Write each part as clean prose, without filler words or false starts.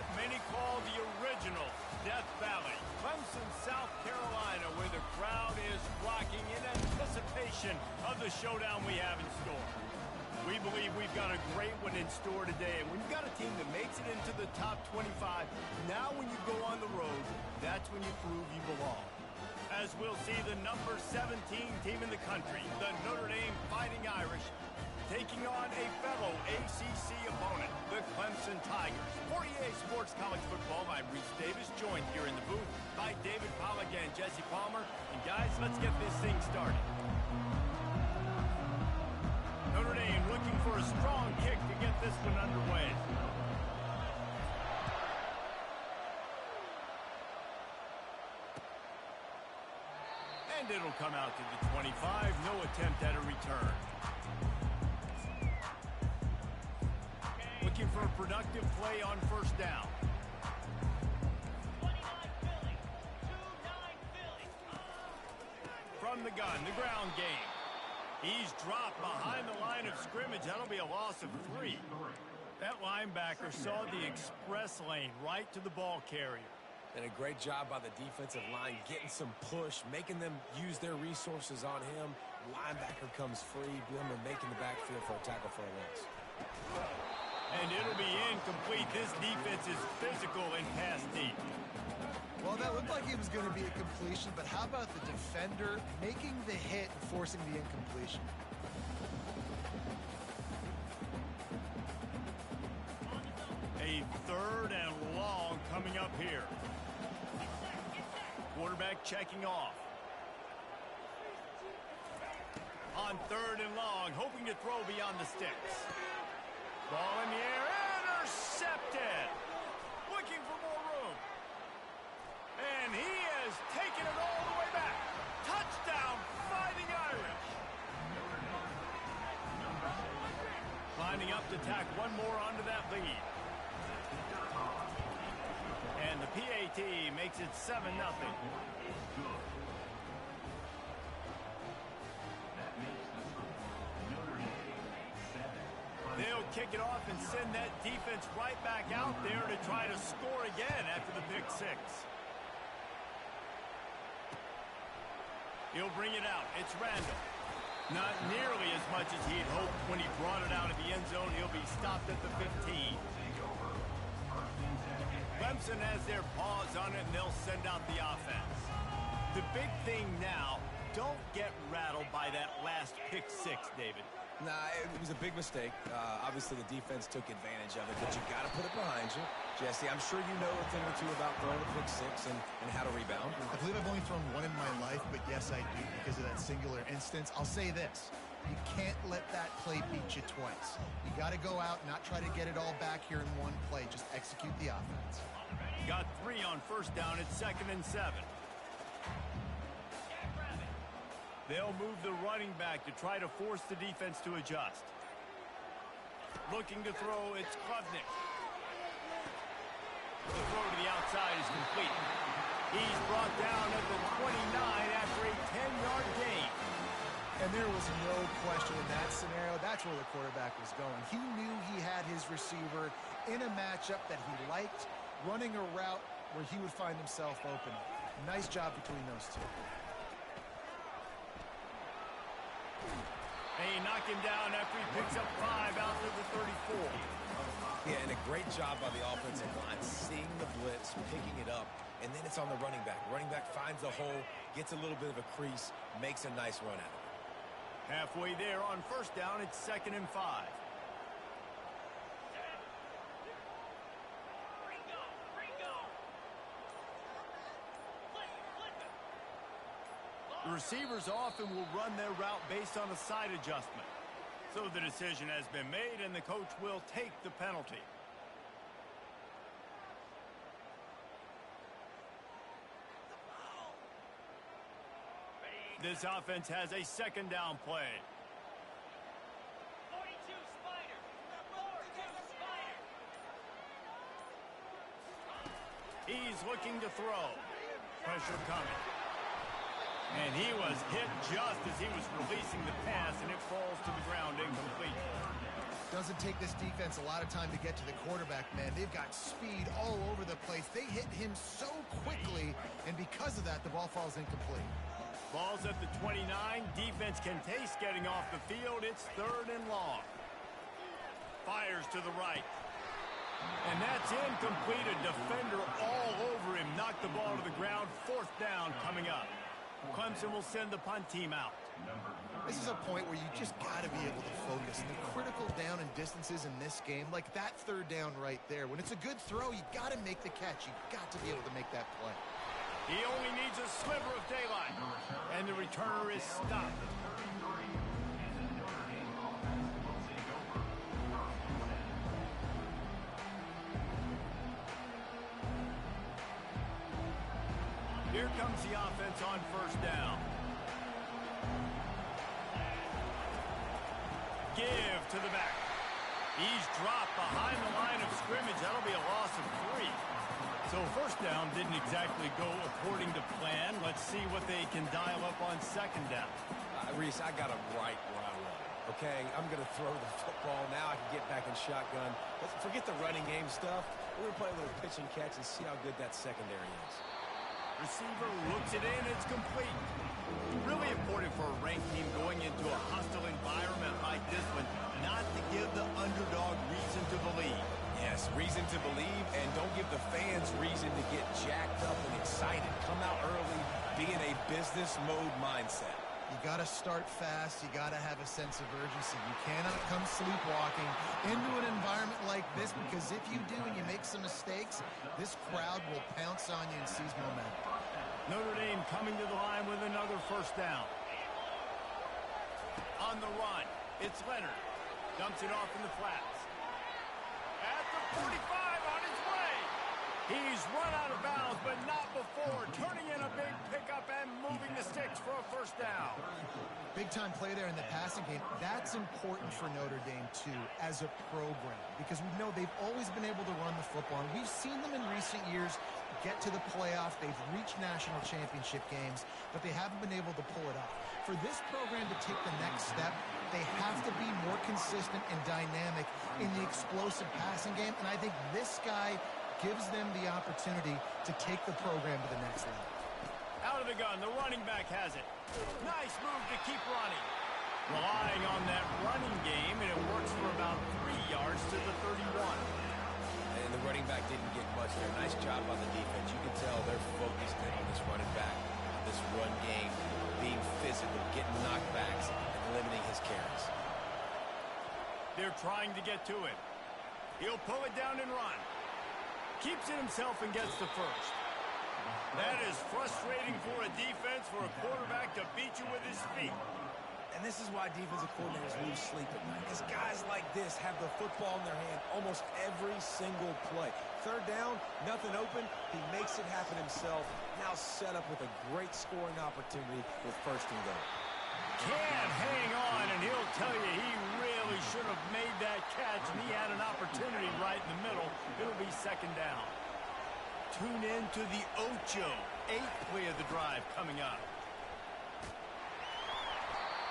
what many call the original Death Valley, Clemson, South Carolina, where the crowd is rocking in anticipation of the showdown we have in store. We believe we've got a great one in store today, and when you've got a team that makes it into the top 25, now when you go on the road, that's when you prove you belong. As we'll see the number 17 team in the country, the Notre Dame Fighting Irish, taking on a fellow ACC opponent, the Clemson Tigers. For EA Sports College Football, I'm Reese Davis, joined here in the booth by David Pollack and Jesse Palmer. And guys, let's get this thing started. Notre Dame looking for a strong kick to get this one underway. And it'll come out to the 25, no attempt at a return. Looking for a productive play on first down. 29 Philly. 2-9 Philly. From the gun, the ground game. He's dropped behind the line of scrimmage. That'll be a loss of 3. That linebacker saw the express lane right to the ball carrier. And a great job by the defensive line getting some push, making them use their resources on him. Linebacker comes free, Bloomer making the backfield for a tackle for a loss. And it'll be incomplete. This defense is physical and pass deep. Well, that looked like it was going to be a completion, but how about the defender making the hit and forcing the incompletion? A 3rd and long coming up here. Quarterback checking off. On 3rd and long, hoping to throw beyond the sticks. Ball in the air, intercepted. Looking for more room. And he has taken it all the way back. Touchdown, Fighting Irish. Lining up to tack one more onto that lead. And the PAT makes it 7-0. They'll kick it off and send that defense right back out there to try to score again after the pick 6. He'll bring it out. It's Randall. Not nearly as much as he'd hoped when he brought it out of the end zone. He'll be stopped at the 15. Clemson has their paws on it, and they'll send out the offense. The big thing now, don't get rattled by that last pick 6, David. Nah, it was a big mistake. Obviously, the defense took advantage of it, but you got to put it behind you. Jesse, I'm sure you know a thing or two about throwing a pick 6 and how to rebound. I believe I've only thrown one in my life, but yes, I do because of that singular instance. I'll say this. You can't let that play beat you twice. You got to go out and not try to get it all back here in one play. Just execute the offense. Got 3 on first down. It's 2nd and 7. They'll move the running back to try to force the defense to adjust. Looking to throw, it's Klubnik. The throw to the outside is complete. He's brought down at the 29 after a 10-yard gain. And there was no question in that scenario. That's where the quarterback was going. He knew he had his receiver in a matchup that he liked, running a route where he would find himself open. Nice job between those two. They knock him down after he picks up 5 out to the 34. Yeah, and a great job by the offensive line, seeing the blitz, picking it up, and then it's on the running back. Running back finds a hole, gets a little bit of a crease, makes a nice run out of it. Halfway there on first down, it's 2nd and 5. The receivers often will run their route based on a side adjustment. So the decision has been made, and the coach will take the penalty. This offense has a 2nd down play. 42 Spider. 42 Spider. He's looking to throw. Pressure coming. And he was hit just as he was releasing the pass, and it falls to the ground incomplete. Doesn't take this defense a lot of time to get to the quarterback, man. They've got speed all over the place. They hit him so quickly, and because of that, the ball falls incomplete. Ball's at the 29. Defense can taste getting off the field. It's 3rd and long. Fires to the right. And that's incomplete. A defender all over him. Knocked the ball to the ground. 4th down coming up. Clemson will send the punt team out. This is a point where you just got to be able to focus. The critical down and distances in this game, like that 3rd down right there. When it's a good throw, you got to make the catch. You got to be able to make that play. He only needs a sliver of daylight. And the returner is stopped. Here comes the offense on 1st down. Give to the back. He's dropped behind the line of scrimmage. That'll be a loss of 3. So 1st down didn't exactly go according to plan. Let's see what they can dial up on 2nd down. Reese, I got him right where I want him. Okay, I'm going to throw the football. Now I can get back in shotgun. Let's forget the running game stuff. We're going to play a little pitch and catch and see how good that secondary is. Receiver looks it in. It's complete. Really important for a ranked team going into a hostile environment like this one not to give the underdog reason to believe. Yes, reason to believe, and don't give the fans reason to get jacked up and excited. Come out early, be in a business mode mindset. You got to start fast. You got to have a sense of urgency. You cannot come sleepwalking into an environment like this, because if you do and you make some mistakes, this crowd will pounce on you and seize momentum. Notre Dame coming to the line with another 1st down. On the run, it's Leonard. Dumps it off in the flats. At the 45, on his way. He's run out of bounds, but not before. Turning in a big pickup and moving the sticks for a 1st down. Big-time play there in the passing game. That's important for Notre Dame, too, as a program, because we know they've always been able to run the football. And we've seen them in recent years get to the playoff. They've reached national championship games, but they haven't been able to pull it off. For this program to take the next step, they have to be more consistent and dynamic in the explosive passing game, and I think this guy gives them the opportunity to take the program to the next level. Out of the gun, the running back has it. Nice move to keep running. Relying on that running game, and it works for about 3 yards to the 31. And the running back didn't get much there. Nice job on the defense. You can tell they're focused in on this running back, this run game, being physical, getting knockbacks, and limiting his carries. They're trying to get to it. He'll pull it down and run. Keeps it himself and gets the 1st. That is frustrating for a defense, for a quarterback to beat you with his feet. And this is why defensive coordinators lose sleep at night, because guys like this have the football in their hand almost every single play. 3rd down, nothing open. He makes it happen himself. Now set up with a great scoring opportunity with 1st and goal. Can't hang on, and he'll tell you he really should have made that catch, and he had an opportunity right in the middle. It'll be 2nd down. Tune in to the Ocho. 8th play of the drive coming up.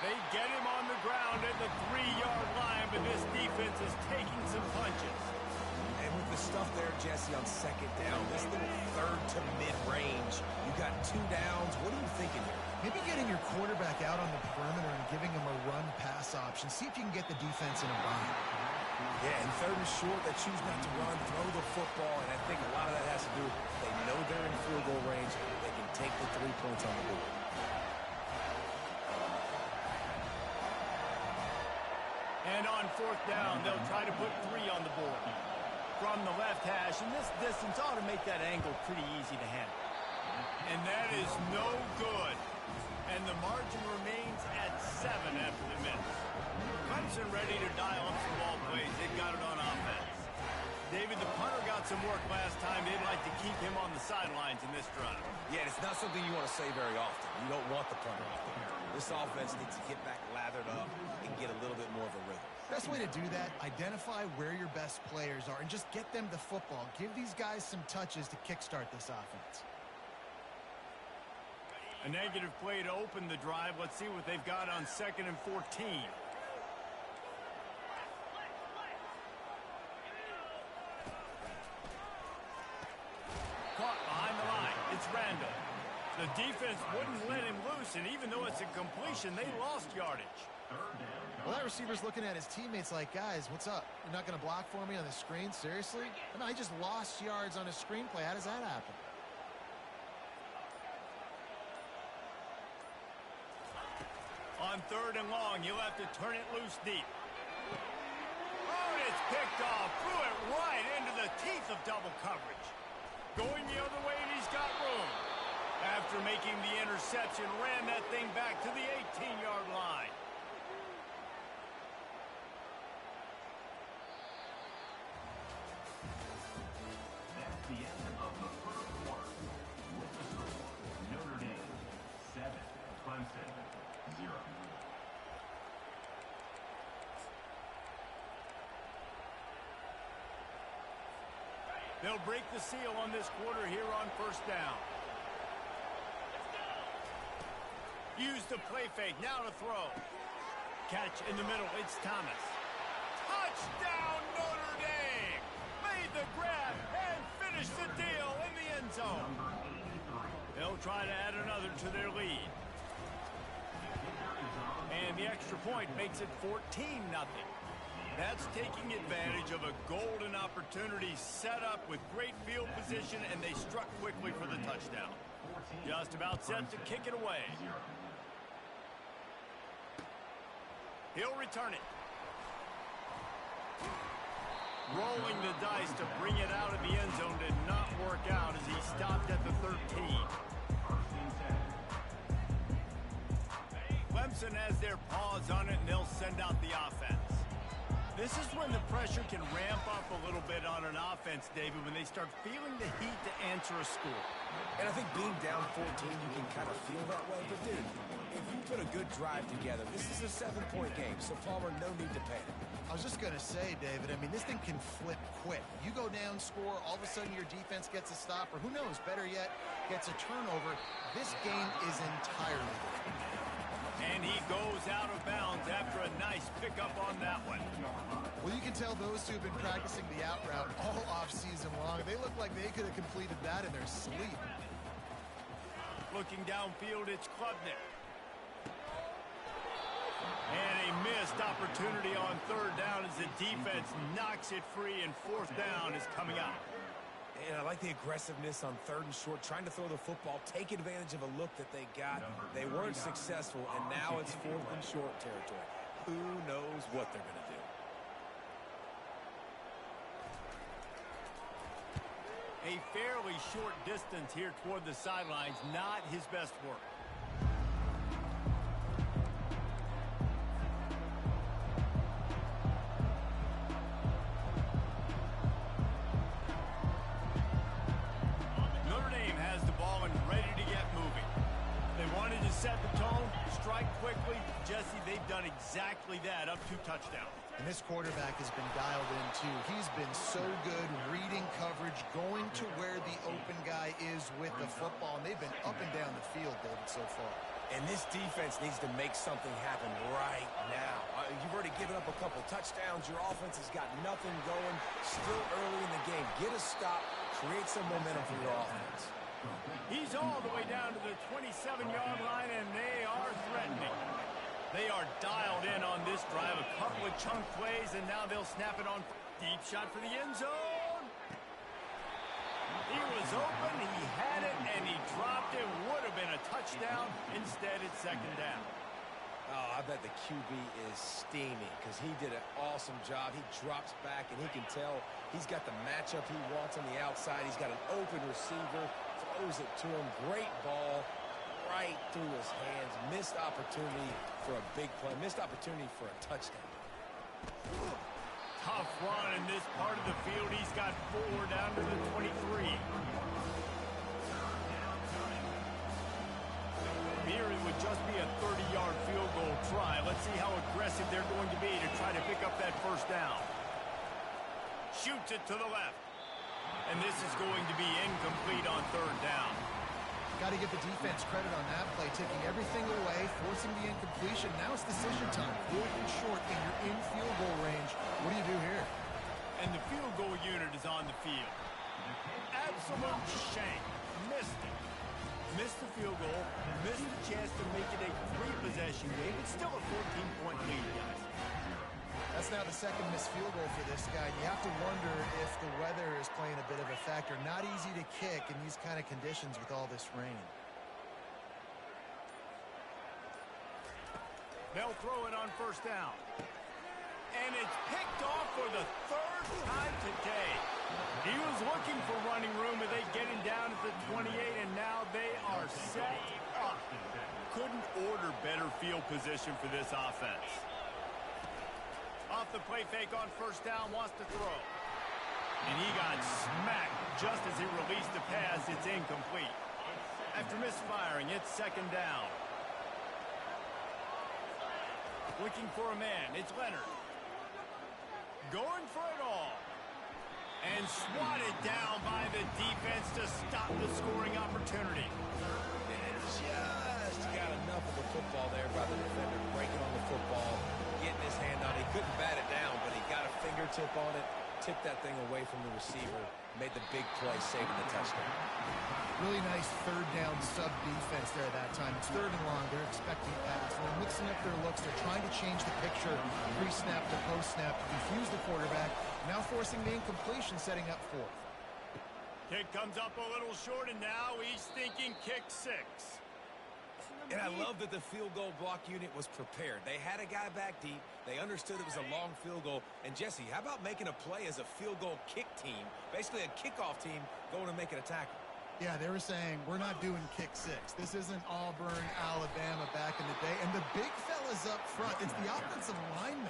They get him on the ground at the 3-yard line, but this defense is taking some punches. And with the stuff there, Jesse, on 2nd down, this little 3rd to mid-range, you got 2 downs. What are you thinking here? Maybe getting your quarterback out on the perimeter and giving him a run-pass option. See if you can get the defense in a bind. Yeah, and 3rd and short, they choose not to run, throw the football, and I think a lot of that has to do with they know they're in field goal range. They can take the 3 points on the board. And on 4th down, they'll try to put 3 on the board. From the left hash, and this distance ought to make that angle pretty easy to handle. And that is no good. And the margin remains at 7 after the minute. Clemson ready to dial up some ball plays. They've got it on offense. David, the punter got some work last time. They'd like to keep him on the sidelines in this drive. Yeah, it's not something you want to say very often. You don't want the punter out there. This offense needs to get back lathered up and get a little bit more of a rhythm. Best way to do that, identify where your best players are and just get them the football. Give these guys some touches to kickstart this offense. A negative play to open the drive. Let's see what they've got on 2nd and 14. Caught behind the line. It's Randall. The defense wouldn't let him loose, and even though it's a completion, they lost yardage. Well, that receiver's looking at his teammates like, guys, what's up? You're not going to block for me on the screen? Seriously? No, I just lost yards on a screenplay. How does that happen? On 3rd and long, you'll have to turn it loose deep. Oh, and it's picked off. Threw it right into the teeth of double coverage. Going the other way, and he's got room. After making the interception, ran that thing back to the 18-yard line. That's the end of the first quarter. With the score, Notre Dame 7, Clemson 0. They'll break the seal on this quarter here on 1st down. Use the play fake. Now to throw. Catch in the middle. It's Thomas. Touchdown, Notre Dame! Made the grab and finished the deal in the end zone. They'll try to add another to their lead. And the extra point makes it 14-0. That's taking advantage of a golden opportunity set up with great field position, and they struck quickly for the touchdown. Just about set to kick it away. He'll return it. Rolling the dice to bring it out of the end zone did not work out as he stopped at the 13. Clemson has their paws on it, and they'll send out the offense. This is when the pressure can ramp up a little bit on an offense, David, when they start feeling the heat to answer a score. And I think being down 14, you can kind of feel that way. But, dude, if you put a good drive together, this is a 7-point game, so Palmer, no need to panic. I was just going to say, David, I mean, this thing can flip quick. You go down, score, all of a sudden your defense gets a stop, or who knows, better yet, gets a turnover. This game is entirely different. And he goes out of bounds after a nice pickup on that one. Well, you can tell those two have been practicing the out route all off-season long. They look like they could have completed that in their sleep. Looking downfield, it's Klubnik. And a missed opportunity on 3rd down as the defense knocks it free, and 4th down is coming up. And I like the aggressiveness on 3rd and short, trying to throw the football, take advantage of a look that they got. They weren't successful, and now it's 4th and short territory. Who knows what they're going to do? A fairly short distance here toward the sidelines, not his best work. Notre Dame has the ball and ready to get moving. They wanted to set the tone, strike quickly. Jesse, they've done exactly that, up 2 touchdowns. And this quarterback has been dialed in, too. He's been so good reading coverage, going to where the open guy is with the football, and they've been up and down the field, David, so far. And this defense needs to make something happen right now. You've already given up a couple touchdowns. Your offense has got nothing going. Still early in the game. Get a stop. Create some momentum for your offense. He's all the way down to the 27-yard line, and they are threatening. They are dialed in on this drive. A couple of chunk plays, and now they'll snap it on. Deep shot for the end zone. He was open, he had it, and he dropped it. Would have been a touchdown. Instead, it's 2nd down. Oh, I bet the QB is steaming because he did an awesome job. He drops back, and he can tell he's got the matchup he wants on the outside. He's got an open receiver, throws it to him. Great ball right through his hands. Missed opportunity for a big play. Missed opportunity for a touchdown. Tough run in this part of the field. He's got 4 down to the 23. Here it would just be a 30-yard field goal try. Let's see how aggressive they're going to be to try to pick up that 1st down. Shoots it to the left. And this is going to be incomplete on 3rd down. Got got to give the defense credit on that play, taking everything away, forcing the incompletion. Now it's decision time. 4th and short, and you're in field goal range. What do you do here? And the field goal unit is on the field. Absolute shank. Missed it. Missed the field goal. Missed the chance to make it a 3-possession game. It's still a 14-point lead, guys. That's now the 2nd missed field goal for this guy. You have to wonder if the weather is playing a bit of a factor. Not easy to kick in these kind of conditions with all this rain. They'll throw it on 1st down. And it's picked off for the 3rd time today. He was looking for running room, and they get him down at the 28, and now they are set up. Couldn't order better field position for this offense. Off the play fake on 1st down, wants to throw. And he got smacked just as he released the pass. It's incomplete. After misfiring, it's 2nd down. Looking for a man. It's Leonard. Going for it all. And swatted down by the defense to stop the scoring opportunity. And just got enough of the football there by the defender, breaking on the football, getting his hand on it. He couldn't bat it down, but he got a fingertip on it, tipped that thing away from the receiver, made the big play, saving the touchdown. Really nice 3rd down sub defense there at that time. It's 3rd and long. They're expecting pass. And they're mixing up their looks. They're trying to change the picture pre-snap to post-snap, confuse the quarterback. Now forcing the incompletion, setting up 4th. Kick comes up a little short, and now he's thinking kick 6. And I love that the field goal block unit was prepared. They had a guy back deep. They understood it was a long field goal. And, Jesse, how about making a play as a field goal kick team, basically a kickoff team, going to make it a tackle? Yeah, they were saying, we're not doing kick 6. This isn't Auburn, Alabama back in the day. And the big fellas up front, it's the offensive linemen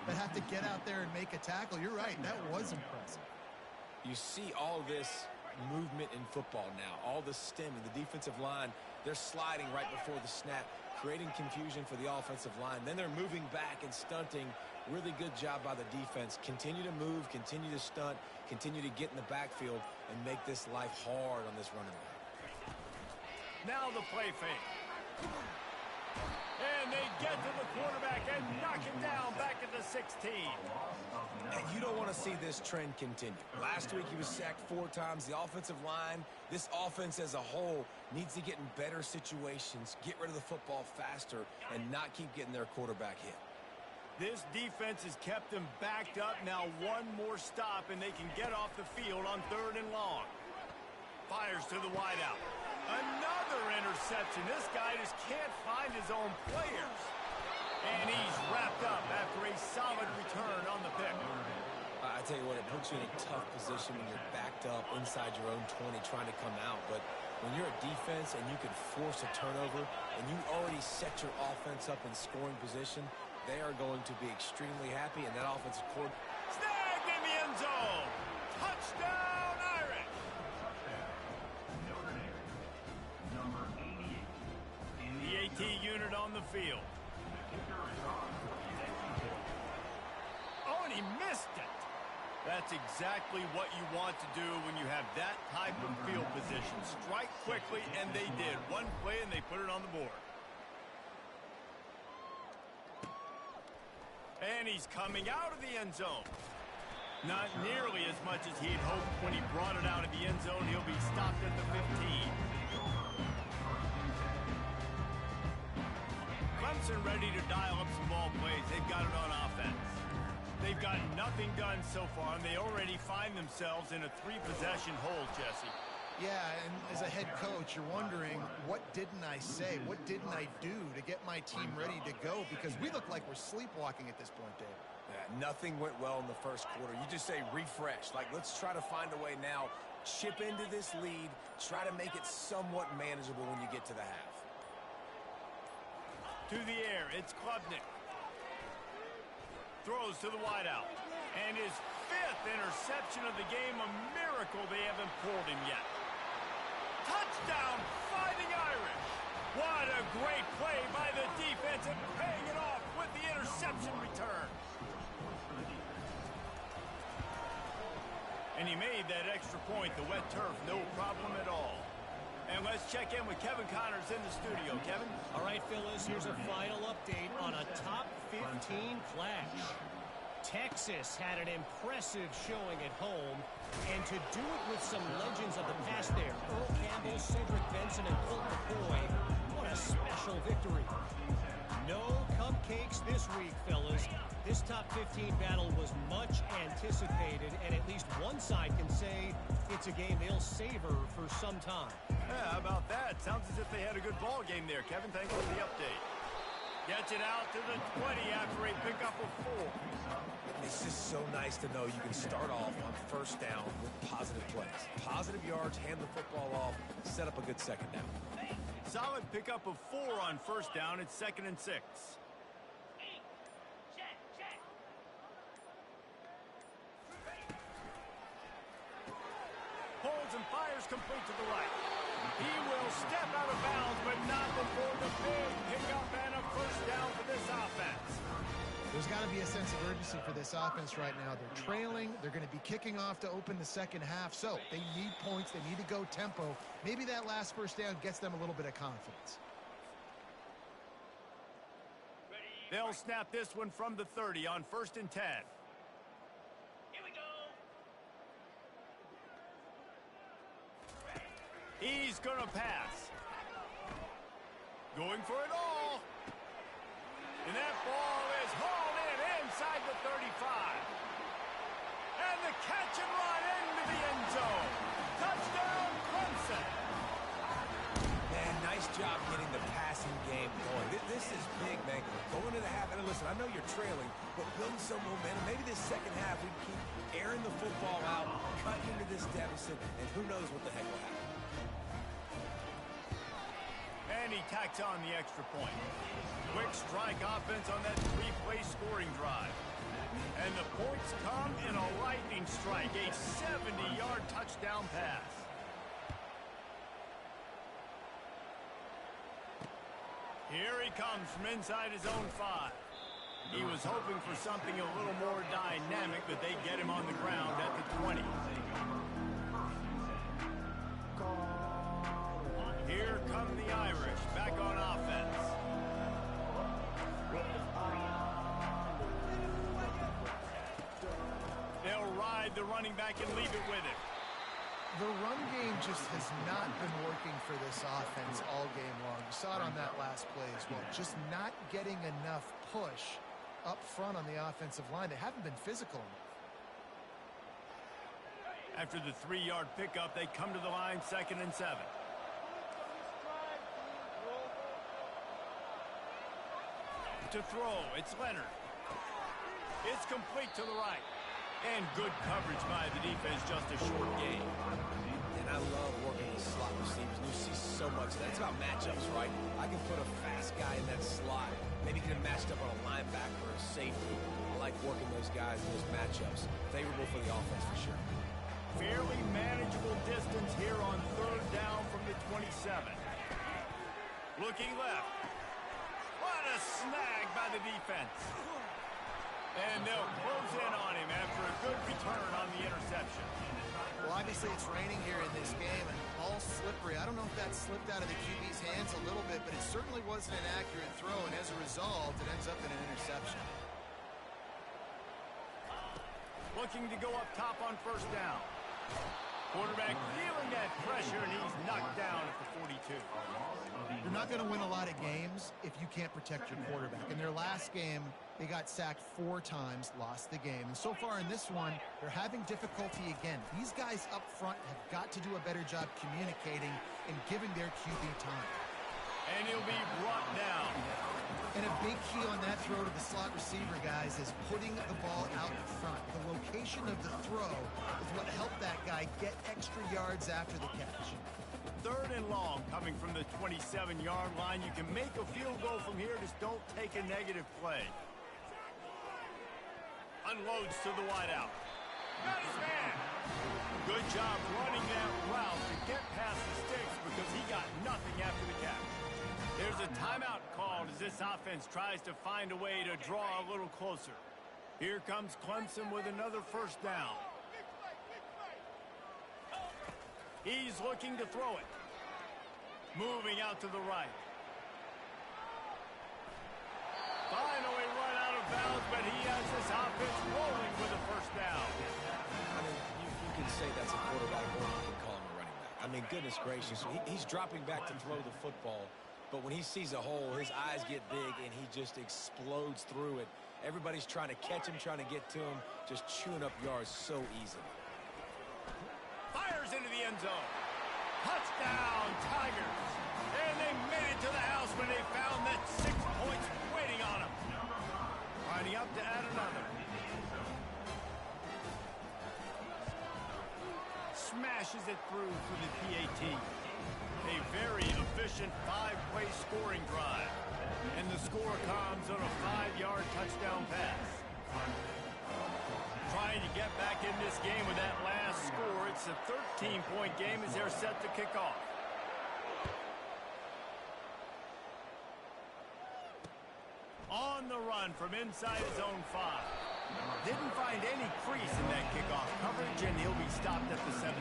that have to get out there and make a tackle. You're right, that was impressive. You see all this movement in football now, all the stemming, the defensive line, they're sliding right before the snap, creating confusion for the offensive line. Then they're moving back and stunting. Really good job by the defense. Continue to move, continue to stunt, continue to get in the backfield and make this life hard on this running back. Now the play fake. And they get to the quarterback and knock him down back at the 16. And you don't want to see this trend continue. Last week he was sacked 4 times. The offensive line, this offense as a whole, needs to get in better situations, get rid of the football faster, and not keep getting their quarterback hit. This defense has kept them backed up. Now one more stop, and they can get off the field on 3rd and long. Fires to the wideout. Another interception. This guy just can't find his own players. And he's wrapped up after a solid return on the pick. I tell you what, it puts you in a tough position when you're backed up inside your own 20 trying to come out. But when you're a defense and you can force a turnover and you already set your offense up in scoring position, they are going to be extremely happy, and that offensive coordinator Snagged in the end zone. Touchdown, Irish. Notre Dame, number 88. The AT unit on the field. The kicker is on for the next point. Oh, and he missed it. That's exactly what you want to do when you have that type of field position. Strike quickly, and they did. One play, and they put it on the board. And he's coming out of the end zone. Not nearly as much as he'd hoped when he brought it out of the end zone. He'll be stopped at the 15. Clemson ready to dial up some ball plays. They've got it on offense. They've got nothing done so far, and they already find themselves in a 3-possession hole, Jesse. Yeah, and as a head coach, you're wondering, what didn't I say? What didn't I do to get my team ready to go? Because we look like we're sleepwalking at this point, Dave. Yeah, nothing went well in the first quarter. You just say refresh. Like, let's try to find a way now. Chip into this lead. Try to make it somewhat manageable when you get to the half. To the air, it's Klubnik. Throws to the wideout. And his 5th interception of the game. A miracle they haven't pulled him yet. Touchdown, Fighting Irish. What a great play by the defense and paying it off with the interception return. And he made that extra point, the wet turf, no problem at all. And let's Let's check in with Kevin Connors in the studio. Kevin? All right, Phyllis, here's a final update on a top 15 clash. Texas had an impressive showing at home, and to do it with some legends of the past there, Earl Campbell, Cedric Benson, and Colt McCoy, what a special victory. No cupcakes this week, fellas. This top 15 battle was much anticipated, and at least one side can say it's a game they'll savor for some time. Yeah, how about that? Sounds as if they had a good ball game there, Kevin. Thanks for the update. Gets it out to the 20 after a pickup of 4. It's just so nice to know you can start off on first down with positive plays. Positive yards, hand the football off, set up a good second down. Solid pickup of 4 on first down. It's 2nd and 6. Check, check. Holds and fires complete to the right. He will step out of bounds, but not before the big pickup and a first down for this offense. There's got to be a sense of urgency for this offense right now. They're trailing. They're going to be kicking off to open the second half. So they need points. They need to go tempo. Maybe that last first down gets them a little bit of confidence. They'll snap this one from the 30 on 1st and 10. Here we go. He's going to pass. Going for it all. And that ball is hauled in inside the 35. And the catch and run into the end zone. Touchdown, Clemson. Man, nice job getting the passing game going. This is big, man. Going to the half, and listen, I know you're trailing, but building some momentum. Maybe this second half we can keep airing the football out, cutting into this deficit, and who knows what the heck will happen. And he tacks on the extra point. Quick strike offense on that 3-play scoring drive. And the points come in a lightning strike, a 70-yard touchdown pass. Here he comes from inside his own 5. He was hoping for something a little more dynamic, but they get him on the ground at the 20. Here come the Irish, back on offense. They'll ride the running back and leave it with him. The run game just has not been working for this offense all game long. You saw it on that last play as well. Just not getting enough push up front on the offensive line. They haven't been physical enough. After the 3-yard pickup, they come to the line 2nd and 7. To throw, it's Leonard. It's complete to the right. And good coverage by the defense, just a short gain. And I love working with slot receivers. You see so much of that. It's about matchups, right? I can put a fast guy in that slot. Maybe get him matched up on a linebacker or a safety. I like working those guys in those matchups. Favorable for the offense for sure. Fairly manageable distance here on 3rd down from the 27. Looking left. What a snag by the defense. And they'll close in on him after a good return on the interception. Well, obviously it's raining here in this game, and all slippery. I don't know if that slipped out of the QB's hands a little bit, but it certainly wasn't an accurate throw, and as a result, it ends up in an interception. Looking to go up top on 1st down. Quarterback feeling that pressure, and he's knocked down at the 42. You're not going to win a lot of games if you can't protect your quarterback. In their last game, they got sacked 4 times, lost the game. And so far in this one, they're having difficulty again. These guys up front have got to do a better job communicating and giving their QB time. And he'll be brought down. And a big key on that throw to the slot receiver, guys, is putting the ball out in front. The location of the throw is what helped that guy get extra yards after the catch. 3rd and long coming from the 27-yard line. You can make a field goal from here, just don't take a negative play. Unloads to the wideout. Got his man. Good job running that route to get past the sticks because he got nothing after the catch. There's a timeout called as this offense tries to find a way to draw a little closer. Here comes Clemson with another 1st down. He's looking to throw it. Moving out to the right. Finally run out of bounds, but he has this offense rolling with a first down. I mean, you can say that's a quarterback, or you can call him a running back. I mean, goodness gracious, he's dropping back to throw the football, but when he sees a hole, his eyes get big, and he just explodes through it. Everybody's trying to catch him, trying to get to him, just chewing up yards so easily. Fires into the end zone. Touchdown, Tigers. And they made it to the house when they found that 6 points waiting on them. Lining up to add another. Smashes it through for the PAT. A very efficient 5-play scoring drive. And the score comes on a 5-yard touchdown pass. Trying to get back in this game with that last score. It's a 13-point game as they're set to kick off. On the run from inside his own 5. Didn't find any crease in that kickoff coverage, and he'll be stopped at the 17.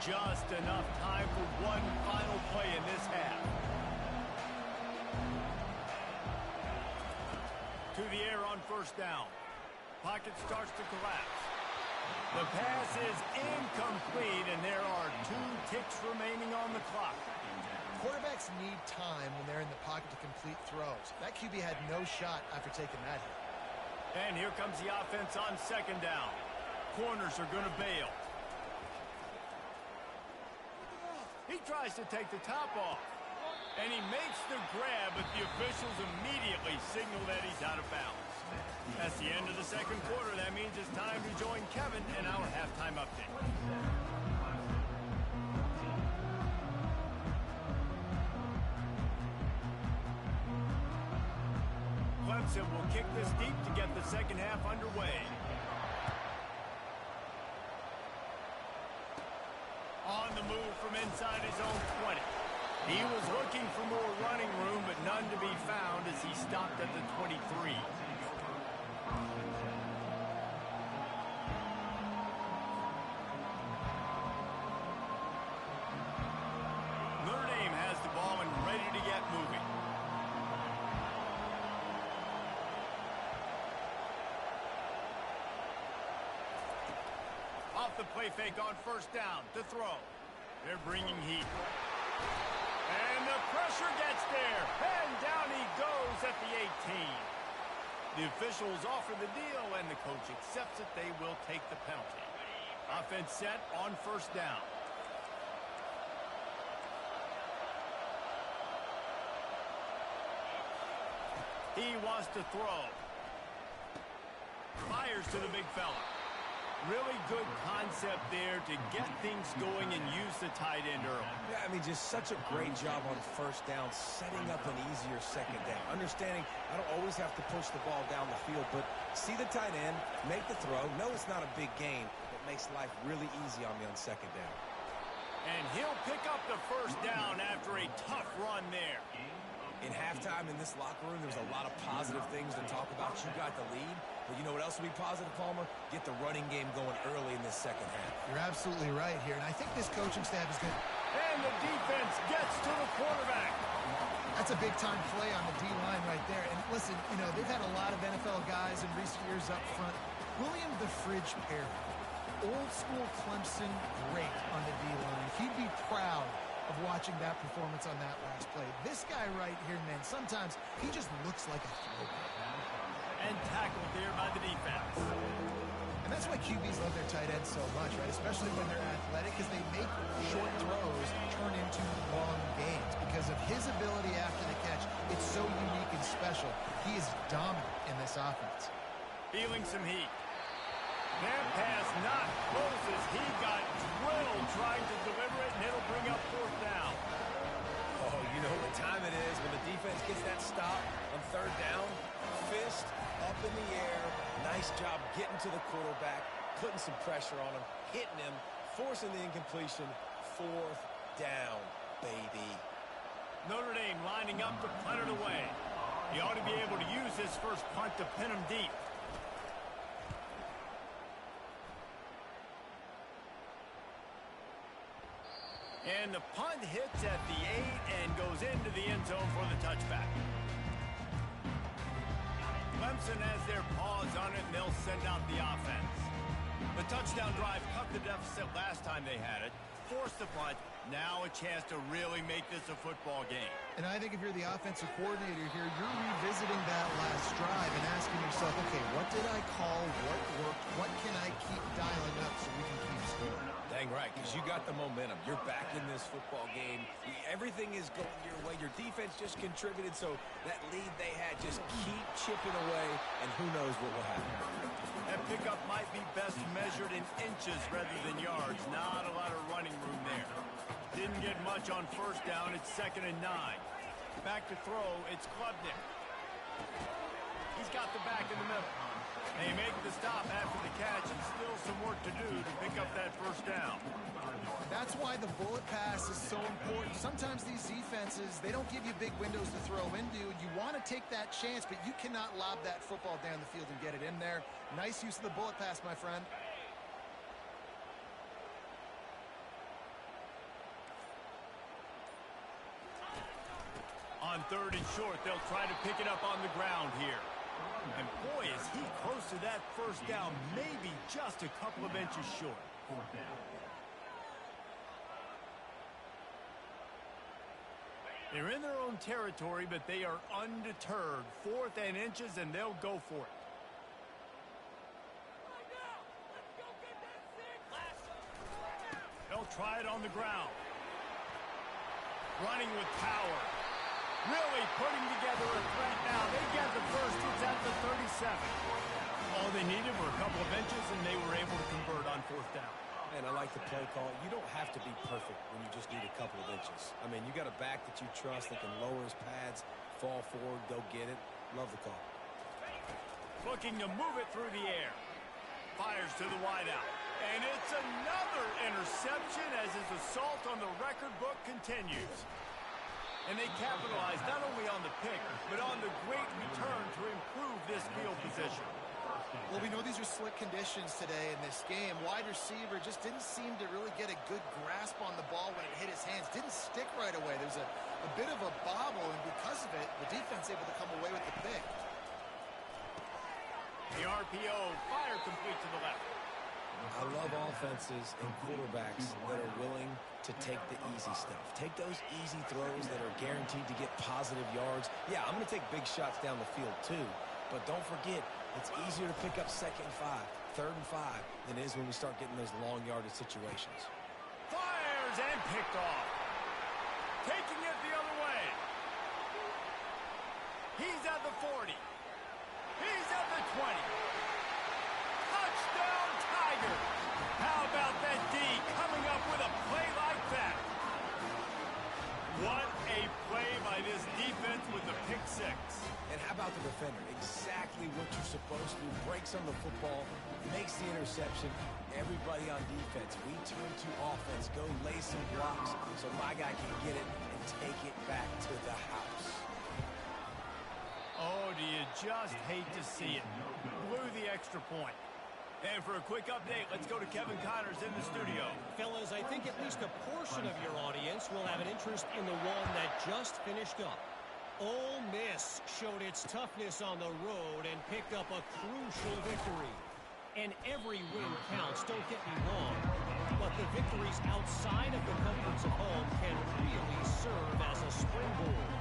Just enough time for one final play in this half. To the air on first down. Pocket starts to collapse. The pass is incomplete, and there are 2 ticks remaining on the clock. Quarterbacks need time when they're in the pocket to complete throws. That QB had no shot after taking that hit. And here comes the offense on second down. Corners are going to bail. He tries to take the top off. And he makes the grab, but the officials immediately signal that he's out of bounds. That's the end of the second quarter. That means it's time to join Kevin in our halftime update. Clemson will kick this deep to get the second half underway. On the move from inside his own 20. He was looking for more running room, but none to be found as he stopped at the 23. Notre Dame has the ball and ready to get moving. Off the play fake on first down to throw. They're bringing heat. And the pressure gets there. And down he goes at the 18. The officials offer the deal, and the coach accepts it. They will take the penalty. Offense set on first down. He wants to throw. Fires to the big fella. Really good concept there to get things going and use the tight end early. Yeah, I mean, just such a great job on first down, setting up an easier second down. Understanding I don't always have to push the ball down the field, but see the tight end, make the throw. No, it's not a big gain, but makes life really easy on me on second down. And he'll pick up the first down after a tough run there. In halftime in this locker room, there's a lot of positive things to talk about. You got the lead, but you know what else will be positive, Palmer? Get the running game going early in this second half. You're absolutely right here, and I think this coaching staff is going to... And the defense gets to the quarterback. That's a big-time play on the D-line right there. And listen, you know, they've had a lot of NFL guys in recent years up front. William the Fridge Perry, old-school Clemson great on the D-line. He'd be proud of watching that performance on that last play. This guy right here, man, sometimes he just looks like a throwback. And tackled there by the defense. And that's why QBs love their tight ends so much, right? Especially when they're athletic, because they make short throws turn into long gains. Because of his ability after the catch, it's so unique and special. He is dominant in this offense. Feeling some heat. That pass not close as he got drilled trying to deliver it, and it'll bring up fourth down. Oh, you know what time it is when the defense gets that stop on third down. Fist up in the air. Nice job getting to the quarterback, putting some pressure on him, hitting him, forcing the incompletion. Fourth down, baby. Notre Dame lining up to punt it away. He ought to be able to use this first punt to pin him deep. And the punt hits at the 8 and goes into the end zone for the touchback. Clemson has their paws on it, and they'll send out the offense. The touchdown drive cut the deficit last time they had it, forced the punt. Now a chance to really make this a football game. And I think if you're the offensive coordinator here, you're revisiting that last drive and asking yourself, okay, what did I call? What worked? What can I keep dialing up so we can keep scoring? Dang right, because you got the momentum. You're back in this football game. Everything is going your way. Your defense just contributed, so that lead they had, just keep chipping away, and who knows what will happen. That pickup might be best measured in inches rather than yards. Not a lot of running room there. Didn't get much on first down. It's 2nd and 9. Back to throw. It's Klubnik. He's got the back in the middle. They make the stop after the catch, and still some work to do to pick up that first down. That's why the bullet pass is so important. Sometimes these defenses, they don't give you big windows to throw into. You want to take that chance, but you cannot lob that football down the field and get it in there. Nice use of the bullet pass, my friend. On 3rd and short, they'll try to pick it up on the ground here. And boy, is he close to that first down, maybe just a couple of inches short. 4th down. They're in their own territory, but they are undeterred. 4th and inches, and they'll go for it. They'll try it on the ground. Running with power. Really putting together a threat now. They get the first. It's at the 37. All they needed were a couple of inches, and they were able to convert on 4th down. And I like the play call. You don't have to be perfect when you just need a couple of inches. I mean, you got a back that you trust that can lower his pads, fall forward, go get it. Love the call. Looking to move it through the air. Fires to the wideout. And it's another interception as his assault on the record book continues. And they capitalize not only on the pick, but on the great return to improve this field position. Well, we know these are slick conditions today in this game. Wide receiver just didn't seem to really get a good grasp on the ball when it hit his hands. Didn't stick right away. There's a bit of a bobble, and because of it, the defense able to come away with the pick. The RPO, fire complete to the left. I love offenses and quarterbacks that are willing to take the easy stuff. Take those easy throws that are guaranteed to get positive yards. Yeah, I'm going to take big shots down the field too, but don't forget, it's easier to pick up 2nd and 5, 3rd and 5 than it is when we start getting those long yardage situations. Fires and picked off. Taking it the other way. He's at the 40. He's at the 20. Touchdown, Tiger. How about that D coming up with a play like that? What a play by this defense with the pick 6. And how about the defender? Exactly what you're supposed to do. Breaks on the football, makes the interception. Everybody on defense, we turn to offense. Go lay some blocks so my guy can get it and take it back to the house. Oh, do you just hate to see it? Blew the extra point. And for a quick update, let's go to Kevin Connors in the studio. Fellas, I think at least a portion of your audience will have an interest in the one that just finished up. Ole Miss showed its toughness on the road and picked up a crucial victory. And every win counts, don't get me wrong. But the victories outside of the comforts of home can really serve as a springboard.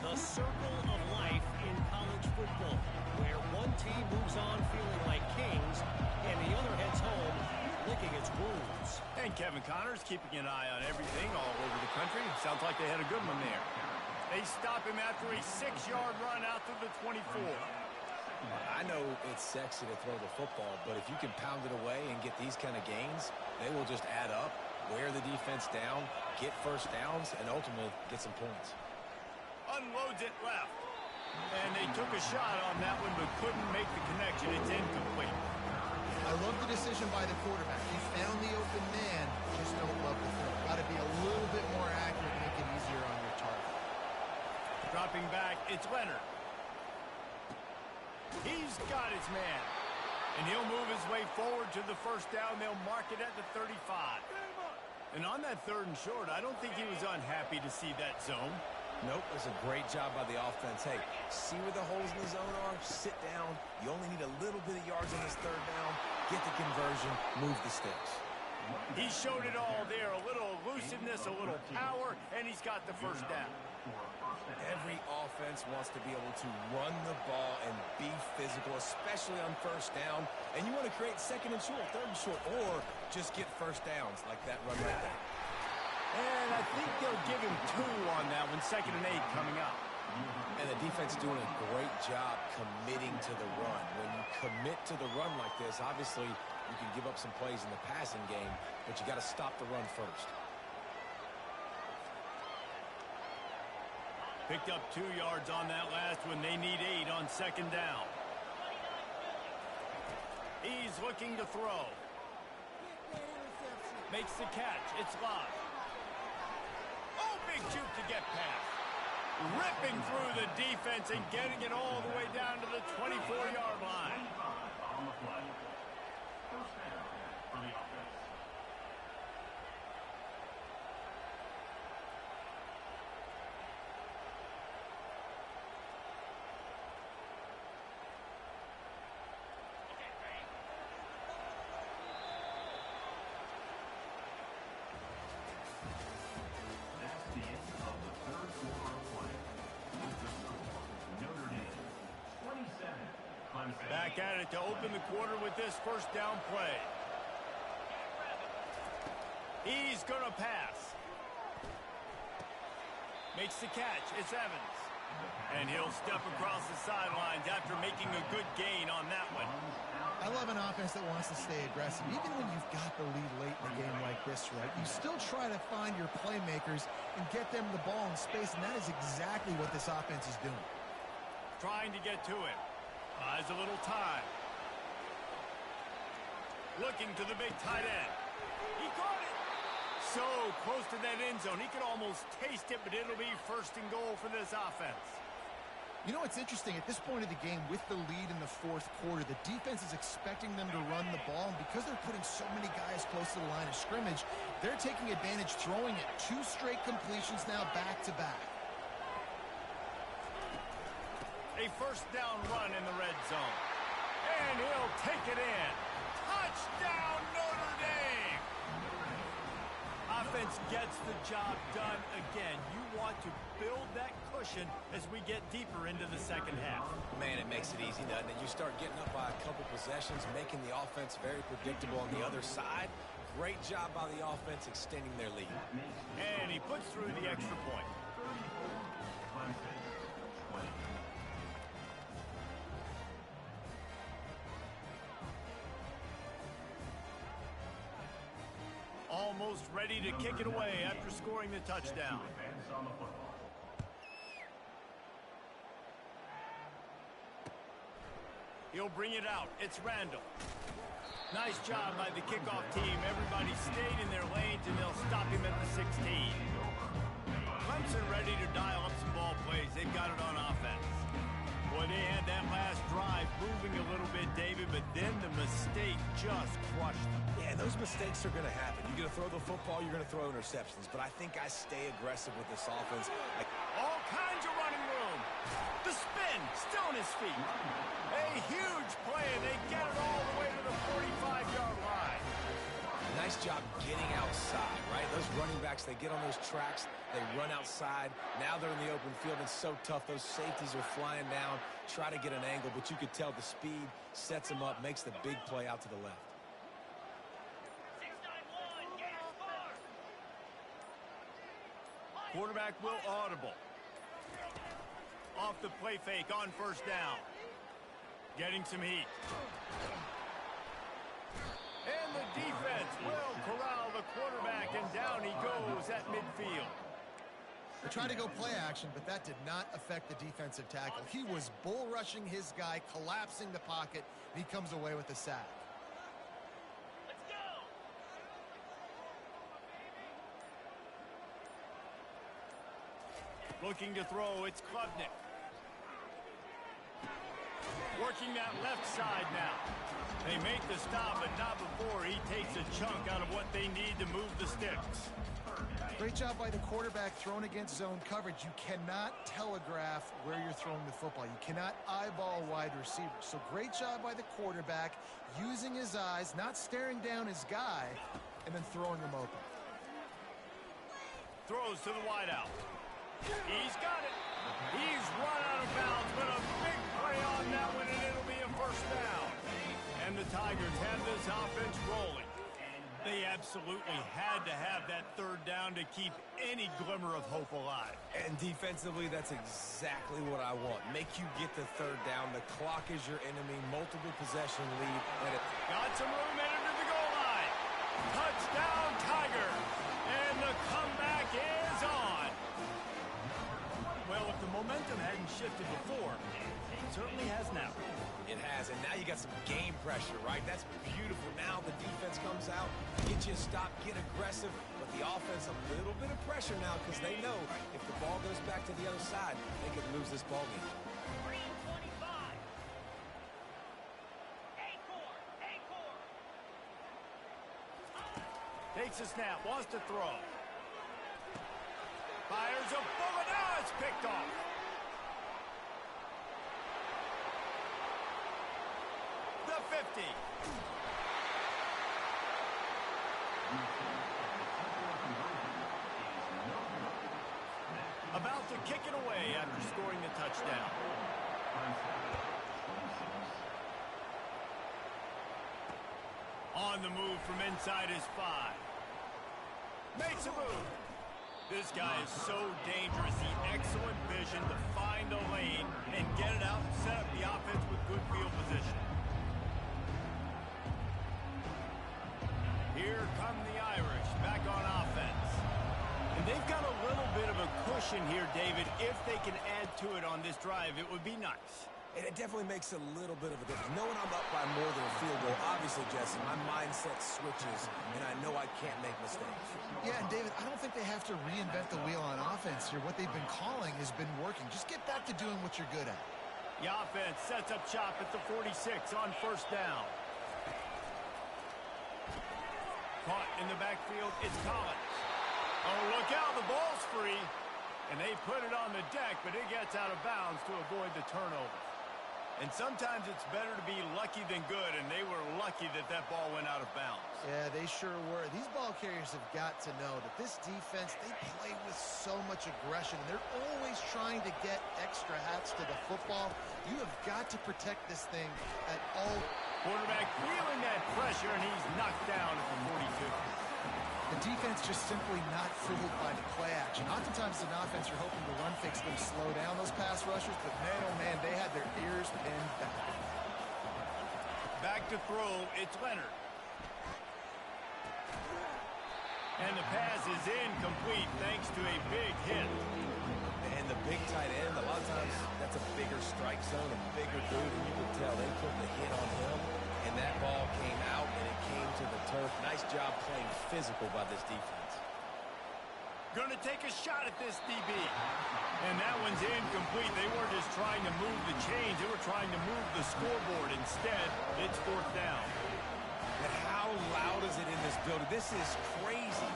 The circle of life in college football, where one team moves on feeling like kings, and the other heads home licking its wounds. And Kevin Connors keeping an eye on everything all over the country. Sounds like they had a good one there. They stop him after a 6-yard run out to the 24. I know it's sexy to throw the football, but if you can pound it away and get these kind of gains, they will just add up, wear the defense down, get first downs, and ultimately get some points. Unloads it left. And they took a shot on that one, but couldn't make the connection. It's incomplete. I love the decision by the quarterback. He found the open man, just don't love the throw. Got to be a little bit more accurate, make it easier on your target. Dropping back, it's Leonard. He's got his man. And he'll move his way forward to the first down. They'll mark it at the 35. And on that 3rd and short, I don't think he was unhappy to see that zone. Nope, it was a great job by the offense. Hey, see where the holes in the zone are? Sit down. You only need a little bit of yards on this 3rd down. Get the conversion. Move the sticks. He showed it all there. A little elusiveness, a little power, and he's got the 1st down. Every offense wants to be able to run the ball and be physical, especially on 1st down. And you want to create 2nd and short, 3rd and short, or just get 1st downs like that run right there. And I think they'll give him 2 on that one, 2nd and 8 coming up. And the defense doing a great job committing to the run. When you commit to the run like this, obviously you can give up some plays in the passing game, but you got to stop the run first. Picked up 2 yards on that last one. They need 8 on 2nd down. He's looking to throw. Makes the catch. It's live. Oh, big juke to get past. Ripping through the defense and getting it all the way down to the 24-yard line. On the play. 1st down for the offense. That's the end of the 3rd quarter of play. With the score, Notre Dame 27, Clemson. Back at it to open the quarter with this 1st down play. He's going to pass. Makes the catch. It's Evans. And he'll step across the sidelines after making a good gain on that one. I love an offense that wants to stay aggressive. Even when you've got the lead late in a game like this, right? You still try to find your playmakers and get them the ball in space, and that is exactly what this offense is doing. Trying to get to him. Buys a little time. Looking to the big tight end. He caught it. So close to that end zone. He could almost taste it, but it'll be 1st and goal for this offense. You know what's interesting? At this point of the game, with the lead in the 4th quarter, the defense is expecting them to run the ball, and because they're putting so many guys close to the line of scrimmage, they're taking advantage, throwing it. 2 straight completions now back-to-back. A 1st down run in the red zone. And he'll take it in. Touchdown, Notre Dame! Offense gets the job done again. You want to build that cushion as we get deeper into the 2nd half. Man, it makes it easy, doesn't it? You start getting up by a couple possessions, making the offense very predictable on the other side. Great job by the offense extending their lead. And he puts through the extra point. Clemson 20. Almost ready to kick it away after scoring the touchdown. Advance on the football. He'll bring it out. It's Randall. Nice job by the kickoff team. Everybody stayed in their lanes, and they'll stop him at the 16. Clemson ready to dial up some ball plays. They've got it on offense. Boy, they had that last drive moving a little bit, David, but then the mistake just crushed them. Yeah, those mistakes are going to happen. You're going to throw the football, you're going to throw interceptions, but I think I stay aggressive with this offense. All kinds of running room. The spin, still on his feet. A huge play, and they get it all the way to the 45-yard line. Nice job getting outside, right? Those running backs, they get on those tracks, they run outside. Now they're in the open field. It's so tough. Those safeties are flying down, try to get an angle, but you could tell the speed sets them up, makes the big play out to the left. 691, get it far. Quarterback will audible. Off the play fake on 1st down. Getting some heat. And the defense will corral the quarterback, and down he goes at midfield. They tried to go play action, but that did not affect the defensive tackle. He was bull rushing his guy, collapsing the pocket, and he comes away with a sack. Let's go. Looking to throw, it's Klubnik. Working that left side now. They make the stop, but not before he takes a chunk out of what they need to move the sticks. Great job by the quarterback throwing against zone coverage. You cannot telegraph where you're throwing the football. You cannot eyeball wide receivers. So great job by the quarterback using his eyes, not staring down his guy, and then throwing him open. Throws to the wideout. He's got it. He's run out of bounds, but a big play on that one, and it'll be a first down. And the Tigers have this offense rolling. They absolutely had to have that third down to keep any glimmer of hope alive. And defensively, that's exactly what I want. Make you get the third down. The clock is your enemy. Multiple possession lead. Got some room headed to the goal line. Touchdown, Tiger. And the comeback is on. Well, if the momentum hadn't shifted before, it certainly has now. It has, and now you got some game pressure, right? That's beautiful. Now the defense comes out, get you a stop, get aggressive, but the offense a little bit of pressure now because they know if the ball goes back to the other side, they could lose this ball game. 3:25. Acorn. Takes a snap, wants to throw. Fires a bullet. Now it's picked off. The 50. About to kick it away after scoring the touchdown. On the move from inside his 5. Makes a move. This guy is so dangerous. The excellent vision to find a lane and get it out and set up the offense with good field position. Here come the Irish back on offense. And they've got a little bit of a cushion here, David. If they can add to it on this drive, it would be nice. And it definitely makes a little bit of a difference. Knowing I'm up by more than a field goal, obviously, Jesse, my mindset switches, and I know I can't make mistakes. Yeah, and David, I don't think they have to reinvent the wheel on offense here. What they've been calling has been working. Just get back to doing what you're good at. The offense sets up shop at the 46 on first down. Caught in the backfield, it's Collins. Oh, look out, the ball's free. And they put it on the deck, but it gets out of bounds to avoid the turnover. And sometimes it's better to be lucky than good, and they were lucky that that ball went out of bounds. Yeah, they sure were. These ball carriers have got to know that this defense, they play with so much aggression, and they're always trying to get extra hats to the football. You have got to protect this thing at all. Quarterback feeling that pressure, and he's knocked down at the 42. The defense just simply not fooled by the play action. Oftentimes, an offense, you're hoping the run fix them slow down those pass rushers, but man, oh man, they had their ears pinned back. Back to throw, it's Leonard. And the pass is incomplete thanks to a big hit. And the big tight end, a lot of times, that's a bigger strike zone, a bigger dude, and you can tell they put the hit on him, and that ball came out, and it came to the turf. Nice job playing physical by this defense. Going to take a shot at this DB. And that one's incomplete. They weren't just trying to move the chains. They were trying to move the scoreboard. Instead, it's fourth down. And how loud is it in this building? This is crazy.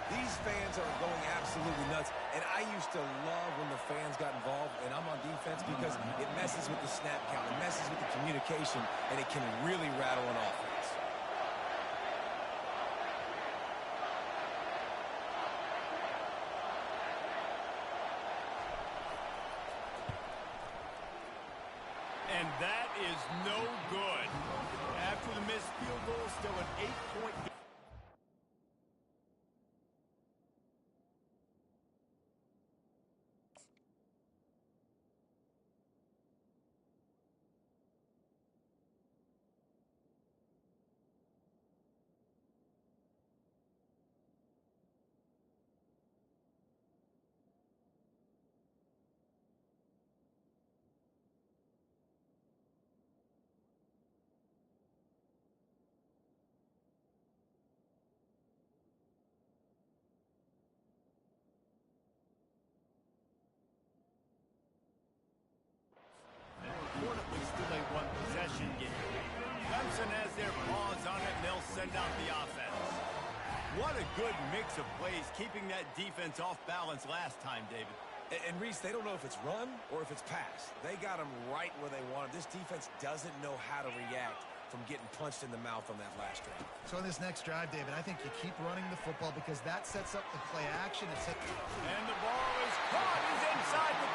These fans are going absolutely nuts. And I used to love when the fans got involved, and I'm on defense because it messes with the snap count. It messes with the communication, and it can really rattle an offense. And that is no good. After the missed field goal, still an 8-point game. send out the offense. What a good mix of plays, keeping that defense off balance last time, David. And Reese, they don't know if it's run or if it's pass. They got them right where they want them. This defense doesn't know how to react from getting punched in the mouth on that last drive. So on this next drive, David, I think you keep running the football because that sets up the play action. And the ball is caught. He's inside the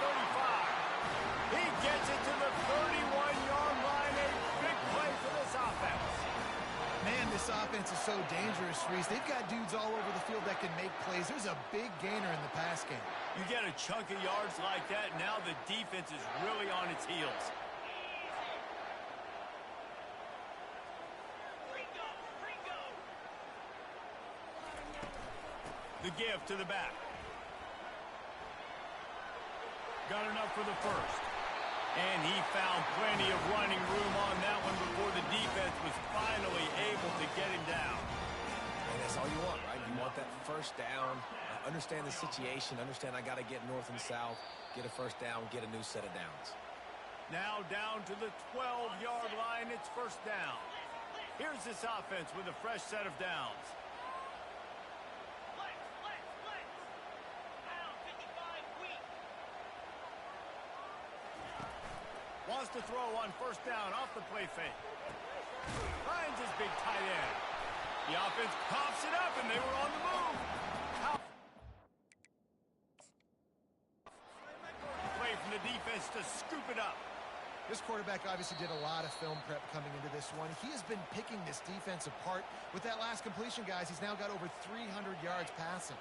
35. He gets it to the 31-yard line. A big play for this offense. Man, this offense is so dangerous, Reese. They've got dudes all over the field that can make plays. There's a big gainer in the pass game. You get a chunk of yards like that, now the defense is really on its heels. The give to the back. Got enough for the first. And he found plenty of running room on that one before the defense was finally able to get him down. And that's all you want, right? You want that first down, understand the situation, understand I got to get north and south, get a first down, get a new set of downs. Now down to the 12-yard line, it's first down. Here's this offense with a fresh set of downs. Wants to throw on first down off the play fake. Finds his big tight end. The offense coughs it up, and they were on the move. Play from the defense to scoop it up. This quarterback obviously did a lot of film prep coming into this one. He has been picking this defense apart. With that last completion, guys, he's now got over 300 yards passing.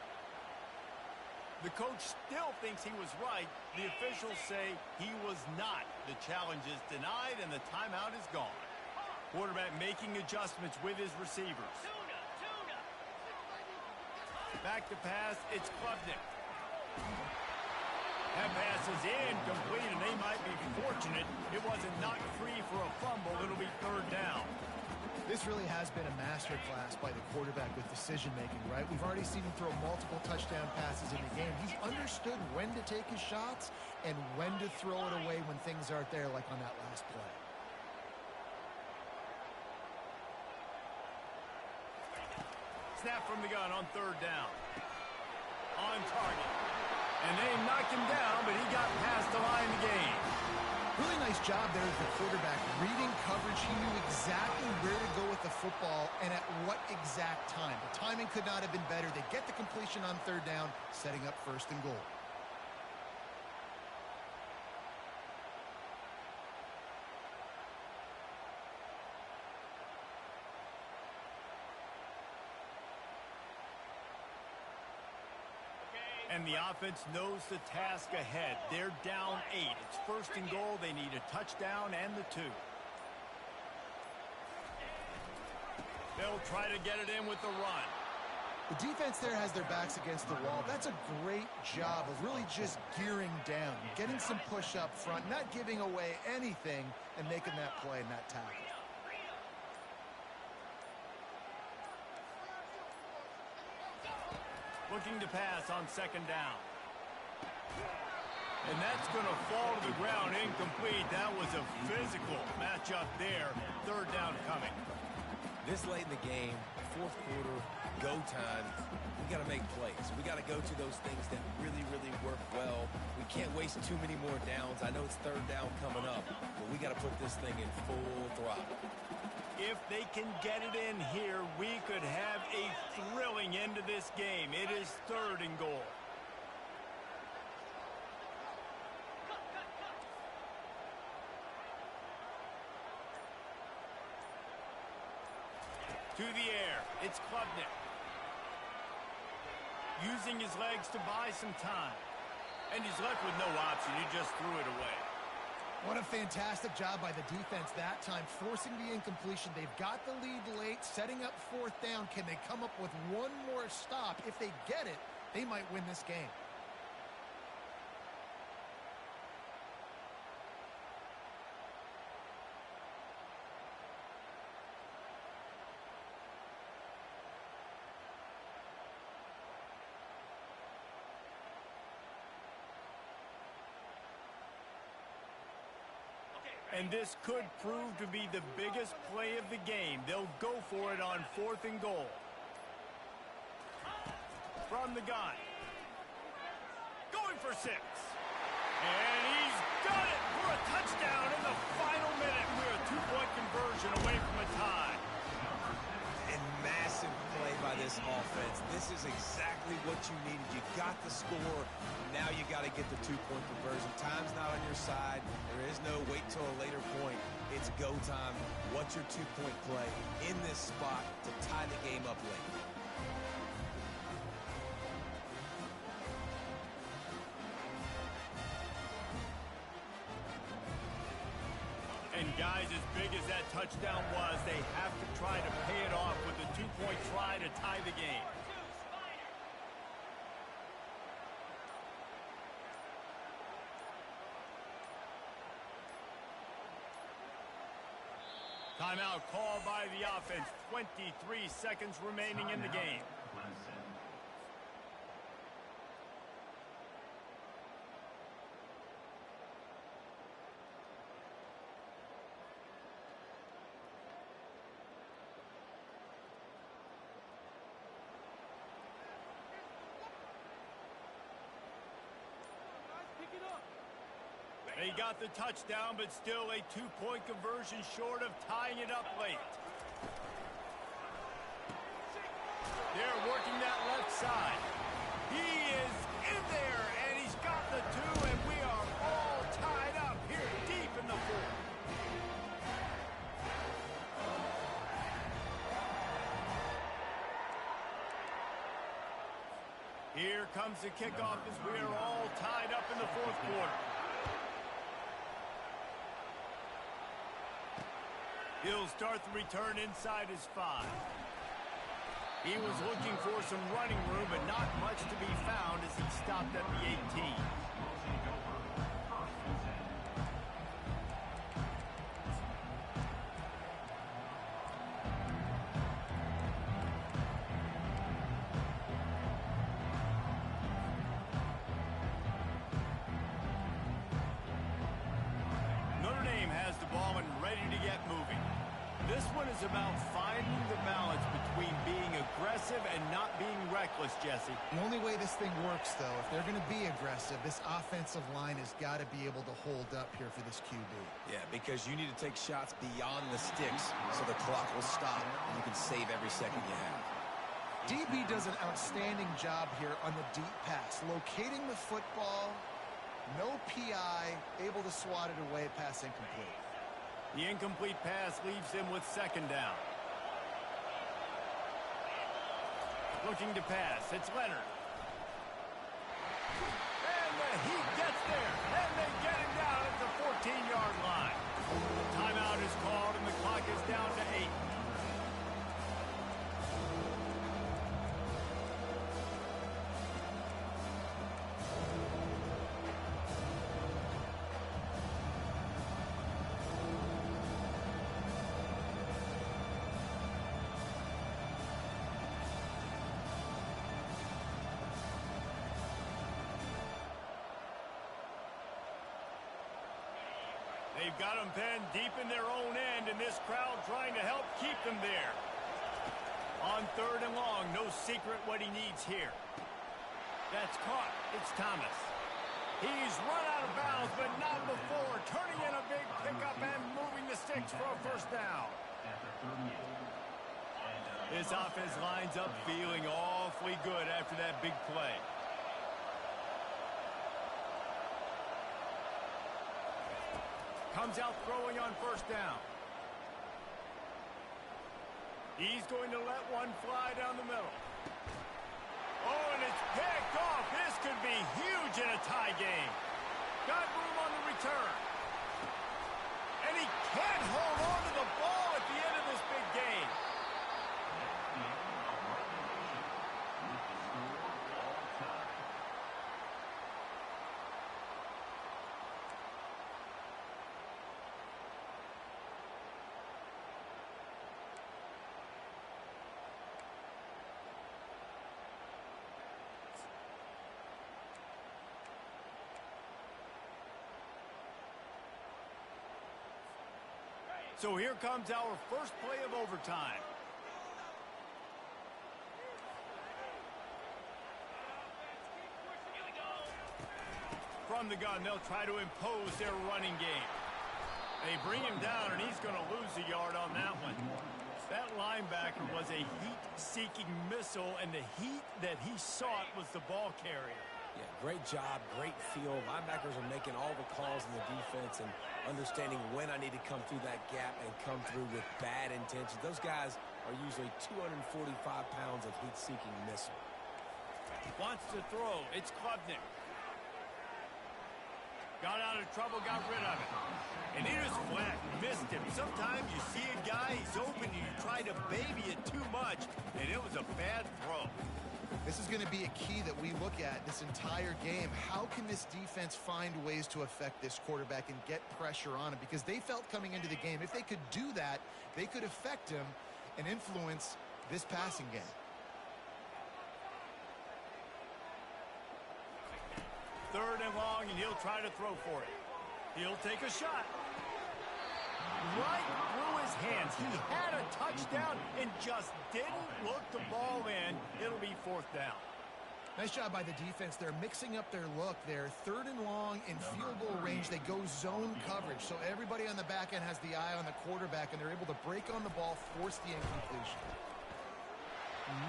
The coach still thinks he was right. The officials say he was not. The challenge is denied, and the timeout is gone. Quarterback making adjustments with his receivers. Back to pass, it's Klubnik. That pass is incomplete, and they might be fortunate it wasn't knocked free for a fumble. It'll be third down. This really has been a masterclass by the quarterback with decision-making, right? We've already seen him throw multiple touchdown passes in the game. He's understood when to take his shots and when to throw it away when things aren't there, like on that last play. Snap from the gun on third down. On target. And they knocked him down, but he got past the line of the game. Really nice job there as the quarterback. Reading coverage, he knew exactly where to go with the football and at what exact time. The timing could not have been better. They get the completion on third down, setting up first and goal. And the offense knows the task ahead. They're down 8. It's first and goal. They need a touchdown and the 2. They'll try to get it in with the run. The defense there has their backs against the wall. That's a great job of really just gearing down, getting some push up front, not giving away anything, and making that play and that tackle. Looking to pass on second down. And that's going to fall to the ground incomplete. That was a physical matchup there. Third down coming. This late in the game, fourth quarter, go time, we got to make plays. We got to go to those things that really, really work well. We can't waste too many more downs. I know it's third down coming up, but we got to put this thing in full throttle. If they can get it in here, we could have a thrilling end to this game. It is third and goal. To the air, it's Klubnik. Using his legs to buy some time. And he's left with no option. He just threw it away. What a fantastic job by the defense that time, forcing the incompletion. They've got the lead late, setting up fourth down. Can they come up with one more stop? If they get it, they might win this game. And this could prove to be the biggest play of the game. They'll go for it on 4th and goal. From the gun. Going for 6. And he's got it for a touchdown in the final minute. We're a 2-point conversion away from a tie. And massive play by this offense. This is exactly what you needed. You got the score. Now you got to get the 2-point conversion. Time's not on your side. There is no wait till a later point. It's go time. What's your 2-point play in this spot to tie the game up late? And guys, as big as that touchdown was, they have to try to pay it off with a 2-point try to tie the game. Timeout called by the offense. 23 seconds remaining in the game. They got the touchdown, but still a 2-point conversion short of tying it up late. They're working that left side. He is in there, and he's got the 2, and we are all tied up here deep in the 4th. Here comes the kickoff as we are all tied up in the 4th quarter. He'll start the return inside his 5. He was looking for some running room, but not much to be found as he stopped at the 18. Notre Dame has the ball and ready to get moving. This one is about finding the balance between being aggressive and not being reckless, Jesse. The only way this thing works, though, if they're going to be aggressive, this offensive line has got to be able to hold up here for this QB. Yeah, because you need to take shots beyond the sticks so the clock will stop and you can save every second you have. DB does an outstanding job here on the deep pass, locating the football, no PI, able to swat it away, pass incomplete. The incomplete pass leaves him with 2nd down. Looking to pass. It's Leonard. And he gets there. And they get him down at the 14-yard line. Timeout is called, and the clock is down to 8. They've got them pinned deep in their own end, and this crowd trying to help keep them there. On 3rd and long, no secret what he needs here. That's caught. It's Thomas. He's run out of bounds, but not before. Turning in a big pickup and moving the sticks for a 1st down. This offense lines up feeling awfully good after that big play. Comes out throwing on 1st down. He's going to let one fly down the middle. Oh, and it's picked off. This could be huge in a tie game. Got room on the return. And he can't hold on to the ball at the end of this big game. So here comes our first play of overtime. From the gun, they'll try to impose their running game. They bring him down, and he's going to lose a yard on that one. That linebacker was a heat-seeking missile, and the heat that he sought was the ball carrier. Yeah, great job, great feel. Linebackers are making all the calls in the defense and understanding when I need to come through that gap and come through with bad intentions. Those guys are usually 245 pounds of heat-seeking missile. Wants to throw. It's Klubnik. Got out of trouble, got rid of it. And he just flat missed him. Sometimes you see a guy, he's open, and you try to baby it too much, and it was a bad throw. This is going to be a key that we look at this entire game. How can this defense find ways to affect this quarterback and get pressure on him? Because they felt coming into the game, if they could do that, they could affect him and influence this passing game. Third and long, and he'll try to throw for it. He'll take a shot. Right through his hands. He had a touchdown and just didn't look the ball in. It'll be fourth down. Nice job by the defense. They're mixing up their look there. Third and long in field goal range. They go zone coverage. So everybody on the back end has the eye on the quarterback, and they're able to break on the ball, force the incompletion.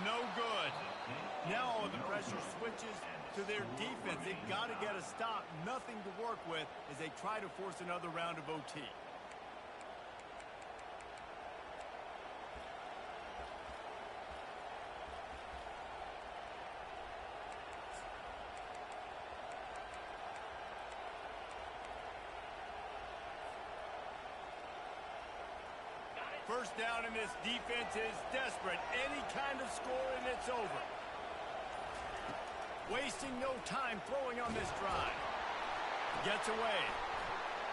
No good. Now all the pressure switches to their defense. They've got to get a stop. Nothing to work with as they try to force another round of OT. First down, and this defense is desperate. Any kind of score, and it's over. Wasting no time throwing on this drive. Gets away.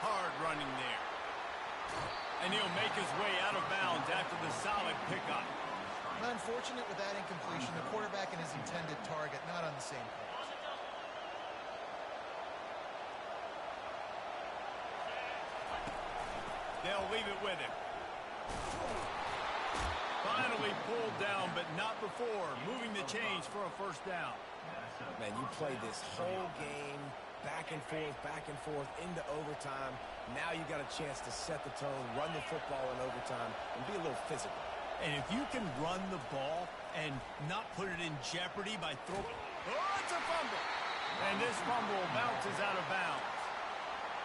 Hard running there. And he'll make his way out of bounds after the solid pickup. Unfortunate with that incompletion. The quarterback and his intended target not on the same page. They'll leave it with him. Finally pulled down, but not before. Moving the chains for a first down. Man, you played this whole game back and forth into overtime. Now you got a chance to set the tone, run the football in overtime, and be a little physical. And if you can run the ball and not put it in jeopardy by throwing... Oh, it's a fumble! And this fumble bounces out of bounds.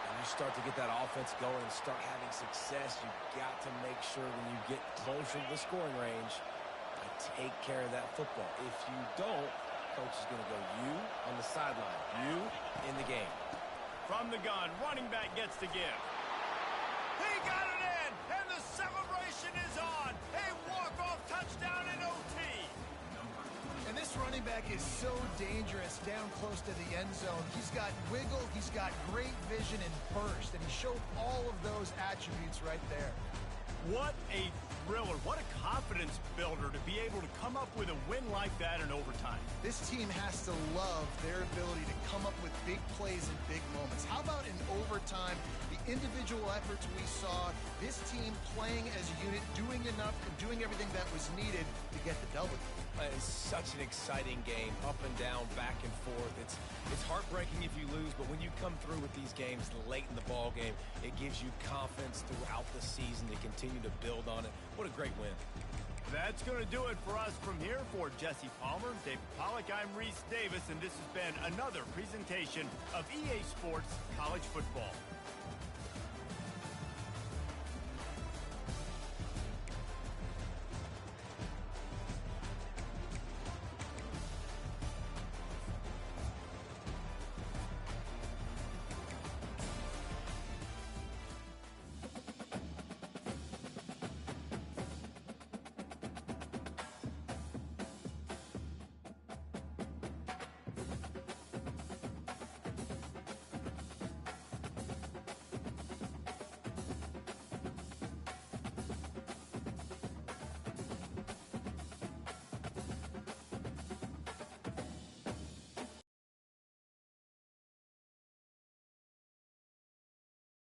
When you start to get that offense going and start having success, you've got to make sure when you get closer to the scoring range, take care of that football. If you don't, coach is going to go you on the sideline, you in the game. From the gun, running back gets to give. He got it in, and the celebration is on. A walk-off touchdown in OT. And this running back is so dangerous down close to the end zone. He's got wiggle, he's got great vision and burst, and he showed all of those attributes right there. What a thriller. What a confidence builder to be able to come up with a win like that in overtime. This team has to love their ability to come up with big plays in big moments. How about in overtime, the individual efforts we saw, this team playing as a unit, doing enough and doing everything that was needed to get the W. It's such an exciting game, up and down, back and forth. It's heartbreaking if you lose, but when you come through with these games late in the ball game, it gives you confidence throughout the season to continue to build on it. What a great win. That's going to do it for us from here. For Jesse Palmer, David Pollack, I'm Reese Davis, and this has been another presentation of EA Sports College Football.